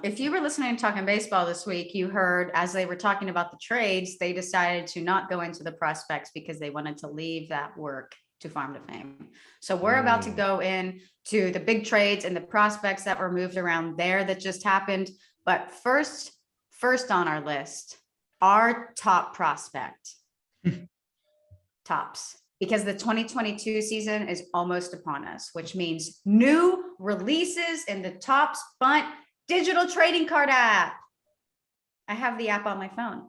If you were listening to Talking Baseball this week, you heard as they were talking about the trades, they decided to not go into the prospects because they wanted to leave that work to Farm to Fame. So we're about to go in to the big trades and the prospects that were moved around there that just happened. But first on our list, our top prospect. Tops. Because the 2022 season is almost upon us, which means new releases in the Topps Bunt digital trading card app. I have the app on my phone.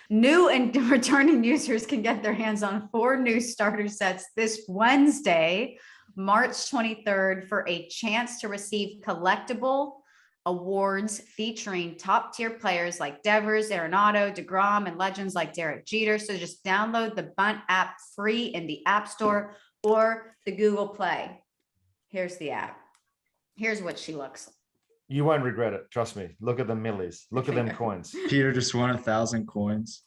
New and returning users can get their hands on 4 new starter sets this Wednesday, March 23rd, for a chance to receive collectible awards featuring top tier players like Devers, Arenado, DeGrom, and legends like Derek Jeter. So just download the Bunt app free in the App Store or the Google Play. Here's the app. Here's what she looks like. You won't regret it. Trust me. Look at the millies. Look at them coins. Peter just won 1,000 coins.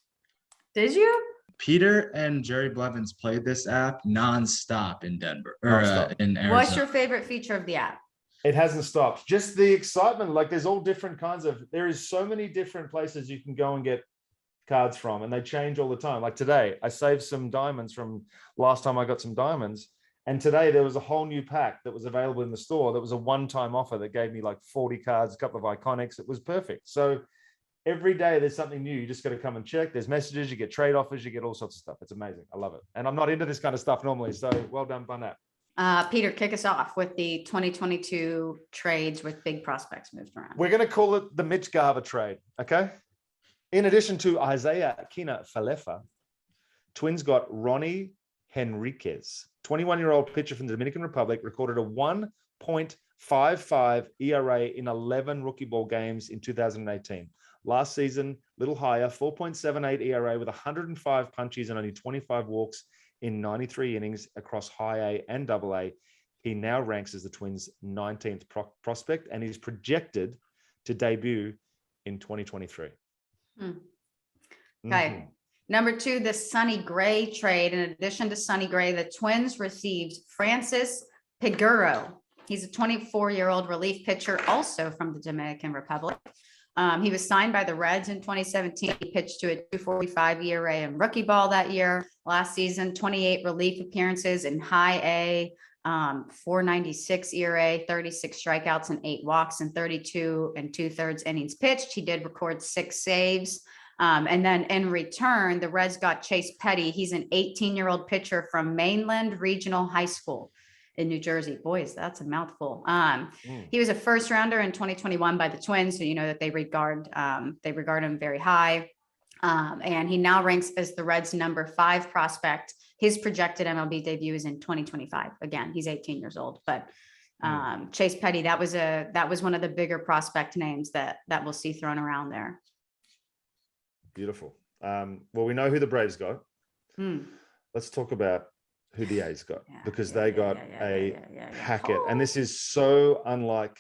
Did you? Peter and Jerry Blevins played this app nonstop in Denver or in Arizona. What's your favorite feature of the app? It hasn't stopped. Just the excitement. Like there's all different kinds of, there is so many different places you can go and get cards from, and they change all the time. Like today, I saved some diamonds from last time I got some diamonds. And today there was a whole new pack that was available in the store. That was a one-time offer that gave me like 40 cards, a couple of iconics. It was perfect. So every day there's something new. You just got to come and check. There's messages, you get trade offers, you get all sorts of stuff. It's amazing. I love it. And I'm not into this kind of stuff normally. So well done, Bun app. Peter, kick us off with the 2022 trades with big prospects moved around. We're going to call it the Mitch Garver trade. Okay. In addition to Isaiah Kina Falefa, Twins got Ronnie Henriquez, 21-year-old pitcher from the Dominican Republic, recorded a 1.55 ERA in 11 rookie ball games in 2018. Last season, little higher, 4.78 ERA with 105 punches and only 25 walks in 93 innings across high A and double A. He now ranks as the Twins' 19th prospect and is projected to debut in 2023. Okay. Number 2, the Sonny Gray trade. In addition to Sonny Gray, the Twins received Francis Piguro. He's a 24-year-old relief pitcher, also from the Dominican Republic. He was signed by the Reds in 2017. He pitched to a 2.45 ERA in rookie ball that year. Last season, 28 relief appearances in high A, 4.96 ERA, 36 strikeouts and 8 walks and 32 2/3 innings pitched. He did record 6 saves. And then in return, the Reds got Chase Petty. He's an 18-year-old pitcher from Mainland Regional High School in New Jersey. Boys, that's a mouthful. He was a first rounder in 2021 by the Twins. So you know that they regard him very high. And he now ranks as the Reds' number 5 prospect. His projected MLB debut is in 2025. Again, he's 18 years old, but Chase Petty, that was one of the bigger prospect names that we'll see thrown around there. Beautiful. Well, we know who the Braves got. Let's talk about who the A's got, because they got a packet. And this is so unlike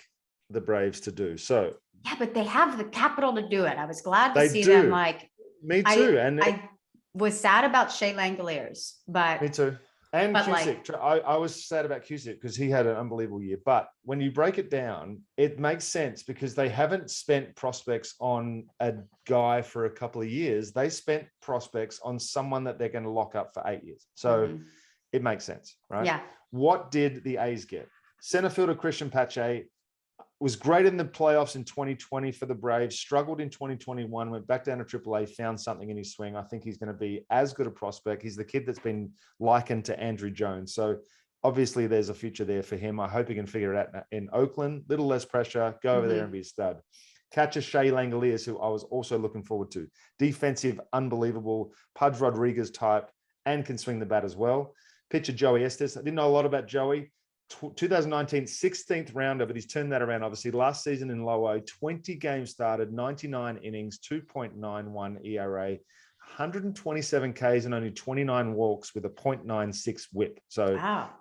the Braves to do. So yeah, but they have the capital to do it. I was glad to see them. Like me too. I was sad about Shea Langoliers, but me too. And Cusick, I was sad about Cusick because he had an unbelievable year. But when you break it down, it makes sense because they haven't spent prospects on a guy for a couple of years. They spent prospects on someone that they're going to lock up for 8 years. So it makes sense, right? Yeah. What did the A's get? Center fielder Cristian Pache was great in the playoffs in 2020 for the Braves, struggled in 2021, went back down to AAA, found something in his swing. I think he's going to be as good a prospect. He's the kid that's been likened to Andrew Jones. So obviously there's a future there for him. I hope he can figure it out in Oakland. Little less pressure, go over there and be a stud. Catcher Shea Langoliers, who I was also looking forward to. Defensive, unbelievable, Pudge Rodriguez type, and can swing the bat as well. Pitcher Joey Estes. I didn't know a lot about Joey. 2019 16th rounder, but he's turned that around. Obviously, last season in low O, 20 games started, 99 innings, 2.91 ERA, 127 Ks and only 29 walks with a 0.96 whip. So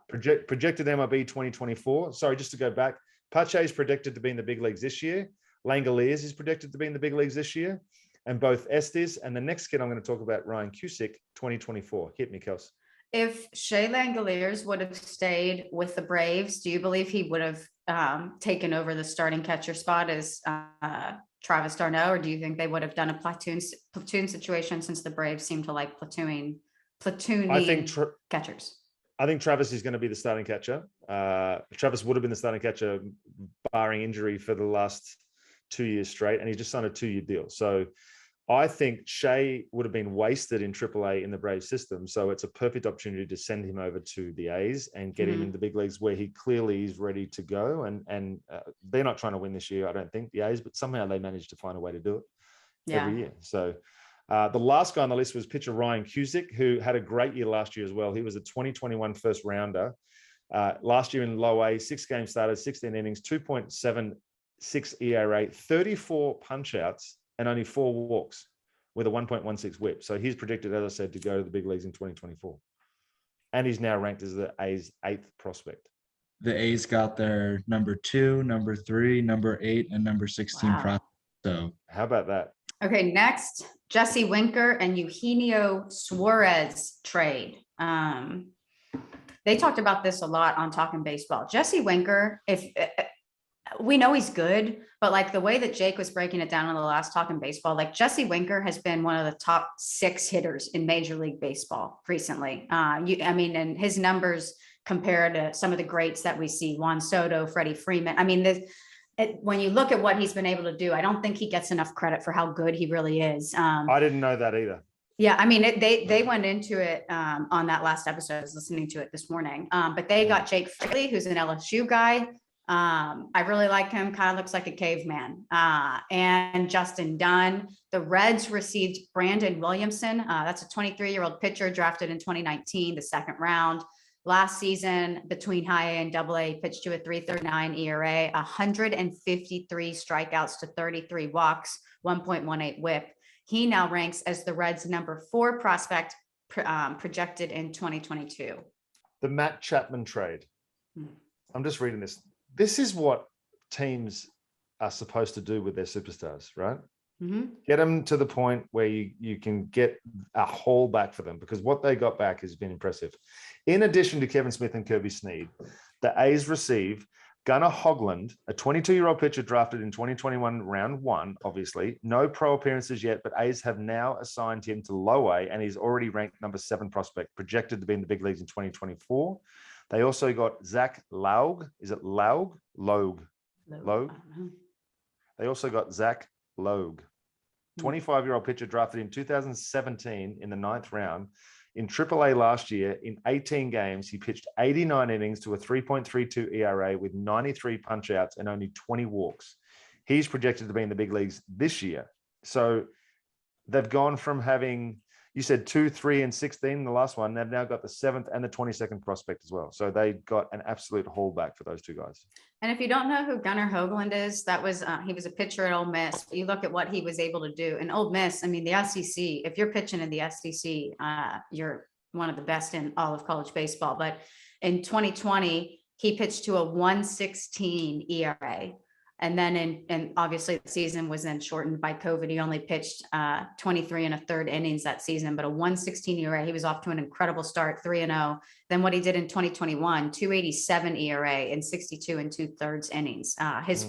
projected MLB 2024. Sorry, just to go back, Pache is predicted to be in the big leagues this year. Langoliers is predicted to be in the big leagues this year. And both Estes and the next kid I'm going to talk about, Ryan Cusick, 2024. Hit me, Kels. If Shea Langoliers would have stayed with the Braves, do you believe he would have taken over the starting catcher spot as Travis d'Arnaud, or do you think they would have done a platoon situation since the Braves seem to like platooning catchers? I think Travis is going to be the starting catcher. Travis would have been the starting catcher barring injury for the last 2 years straight, and he just signed a 2-year deal. So I think Shea would have been wasted in AAA in the Braves system. So it's a perfect opportunity to send him over to the A's and get him in the big leagues where he clearly is ready to go. And they're not trying to win this year, I don't think, the A's, but somehow they managed to find a way to do it every year. So the last guy on the list was pitcher Ryan Cusick, who had a great year last year as well. He was a 2021 first rounder. Last year in low A, 6 games started, 16 innings, 2.76 ERA, 34 punch outs, and only 4 walks with a 1.16 whip. So he's predicted, as I said, to go to the big leagues in 2024. And he's now ranked as the A's 8th prospect. The A's got their number 2, number 3, number 8, and number 16 prospect. So how about that? Okay, next, Jesse Winker and Eugenio Suarez trade. They talked about this a lot on Talking Baseball. Jesse Winker, if we know he's good, but like the way that Jake was breaking it down on the last Talking Baseball, like Jesse Winker has been one of the top 6 hitters in Major League Baseball recently. And his numbers compared to some of the greats that we see, Juan Soto, Freddie Freeman. I mean, when you look at what he's been able to do, I don't think he gets enough credit for how good he really is. I didn't know that either. Yeah, I mean, they went into it on that last episode. I was listening to it this morning, but they got Jake Fraley, who's an LSU guy. I really like him. Kind of looks like a caveman. And Justin Dunn. The Reds received Brandon Williamson. That's a 23-year-old pitcher drafted in 2019, the 2nd round. Last season, between high A and double A, pitched to a 3.39 ERA, 153 strikeouts to 33 walks, 1.18 whip. He now ranks as the Reds' number 4 prospect projected in 2022. The Matt Chapman trade. I'm just reading this. This is what teams are supposed to do with their superstars, right? Get them to the point where you can get a haul back for them, because what they got back has been impressive. In addition to Kevin Smith and Kirby Snead, the A's receive Gunnar Hoagland, a 22-year-old pitcher drafted in 2021 round 1, obviously. No pro appearances yet, but A's have now assigned him to low A, and he's already ranked number 7 prospect, projected to be in the big leagues in 2024. They also got Zach Logue. Is it Logue? Logue. Logue. They also got Zach Logue, 25-year-old pitcher drafted in 2017 in the 9th round. In AAA last year, in 18 games, he pitched 89 innings to a 3.32 ERA with 93 punch-outs and only 20 walks. He's projected to be in the big leagues this year. So they've gone from having, you said 2, 3, and 16, the last one. They've now got the 7th and the 22nd prospect as well. So they got an absolute haul back for those 2 guys. And if you don't know who Gunnar Hoagland is, that was he was a pitcher at Ole Miss. You look at what he was able to do in Ole Miss. I mean, the SEC. If you're pitching in the SEC, you're one of the best in all of college baseball. But in 2020, he pitched to a 1.16 ERA. And then and obviously the season was then shortened by COVID. He only pitched 23 1/3 innings that season, but a 1.16 ERA. He was off to an incredible start, 3-0. Then what he did in 2021, 2.87 ERA in 62 2/3 innings. His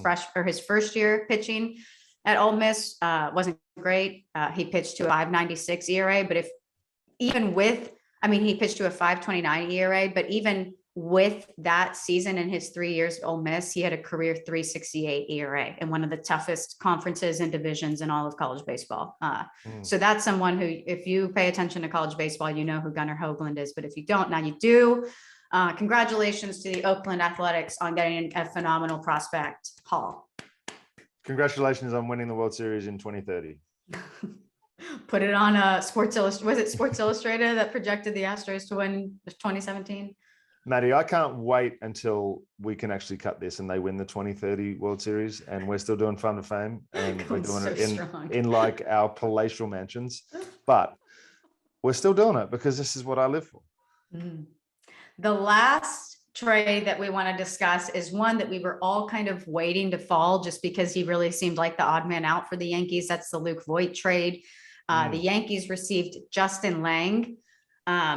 first year pitching at Ole Miss wasn't great. He pitched to a 5.96 ERA, but he pitched to a 5.29 ERA, but even with that season in his 3 years at Ole Miss, he had a career 3.68 ERA in one of the toughest conferences and divisions in all of college baseball. So that's someone who, if you pay attention to college baseball, you know who Gunnar Hoagland is. But if you don't, now you do. Congratulations to the Oakland Athletics on getting a phenomenal prospect haul. Congratulations on winning the World Series in 2030. Put it on Sports Illustrated. Was it Sports Illustrated that projected the Astros to win 2017? Maddie, I can't wait until we can actually cut this and they win the 2030 World Series, and we're still doing Fun to Fame, and we're doing it in like our palatial mansions, but we're still doing it because this is what I live for. The last trade that we want to discuss is one that we were all kind of waiting to fall just because he really seemed like the odd man out for the Yankees. That's the Luke Voit trade. The Yankees received Justin Lang.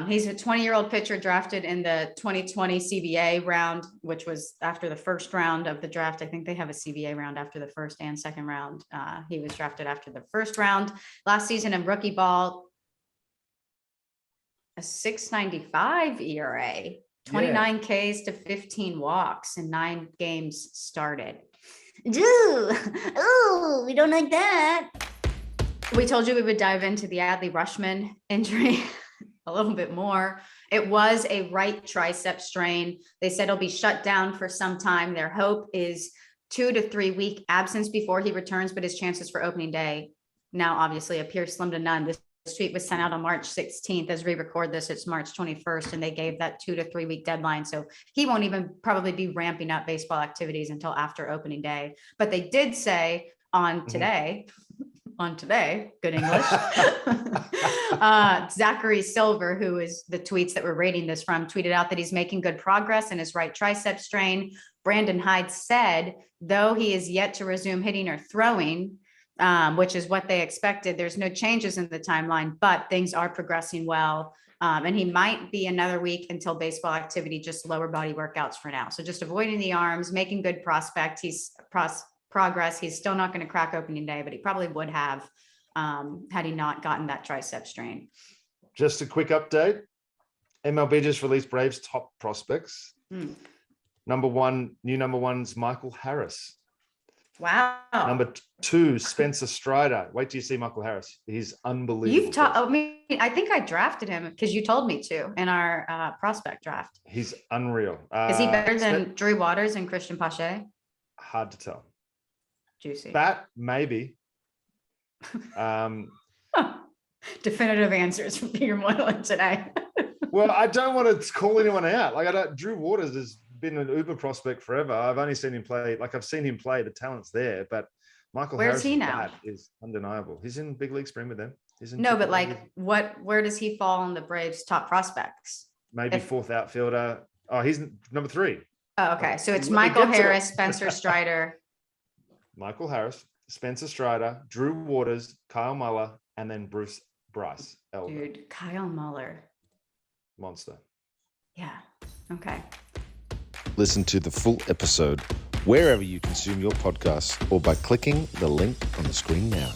He's a 20-year-old pitcher drafted in the 2020 CBA round, which was after the first round of the draft. I think they have a CBA round after the first and second round. He was drafted after the first round. Last season in rookie ball, a 6.95 ERA, 29 Ks to 15 walks in 9 games started. Ooh, we don't like that. We told you we would dive into the Adley Rutschman injury a little bit more. It was a right tricep strain. They said he'll be shut down for some time. Their hope is 2 to 3 week absence before he returns, but his chances for opening day now obviously appear slim to none. This tweet was sent out on March 16th. As we record this, it's March 21st, and they gave that 2 to 3 week deadline. So he won't even probably be ramping up baseball activities until after opening day. But they did say on today, good English, Zachary Silver, who is the tweets that we're rating this from, tweeted out that he's making good progress in his right tricep strain. Brandon Hyde said, though he is yet to resume hitting or throwing, which is what they expected, there's no changes in the timeline, but things are progressing well. And he might be another week until baseball activity, just lower body workouts for now. So just avoiding the arms, making good progress. He's still not going to crack opening day, but he probably would have had he not gotten that tricep strain. Just a quick update. MLB just released Braves top prospects. Number one's Michael Harris. Wow. Number 2, Spencer Strider. Wait till you see Michael Harris. He's unbelievable. I think I drafted him because you told me to in our prospect draft. He's unreal. Is he better than Drew Waters and Cristian Pache? Hard to tell. Juicy. That maybe. Definitive answers from Peter Moylan today. Well, I don't want to call anyone out. Drew Waters has been an uber prospect forever. I've only seen him play. I've seen him play. The talent's there, but Michael Where's Harris he now? Is undeniable. He's in big league spring with them. No, but where does he fall on the Braves top prospects? Maybe 4th outfielder. Oh, he's number 3. Oh, okay. So it's Michael Harris, Spencer Strider. Michael Harris, Spencer Strider, Drew Waters, Kyle Muller, and then Bryce Elder. Dude, Kyle Muller. Monster. Yeah. Okay. Listen to the full episode wherever you consume your podcasts or by clicking the link on the screen now.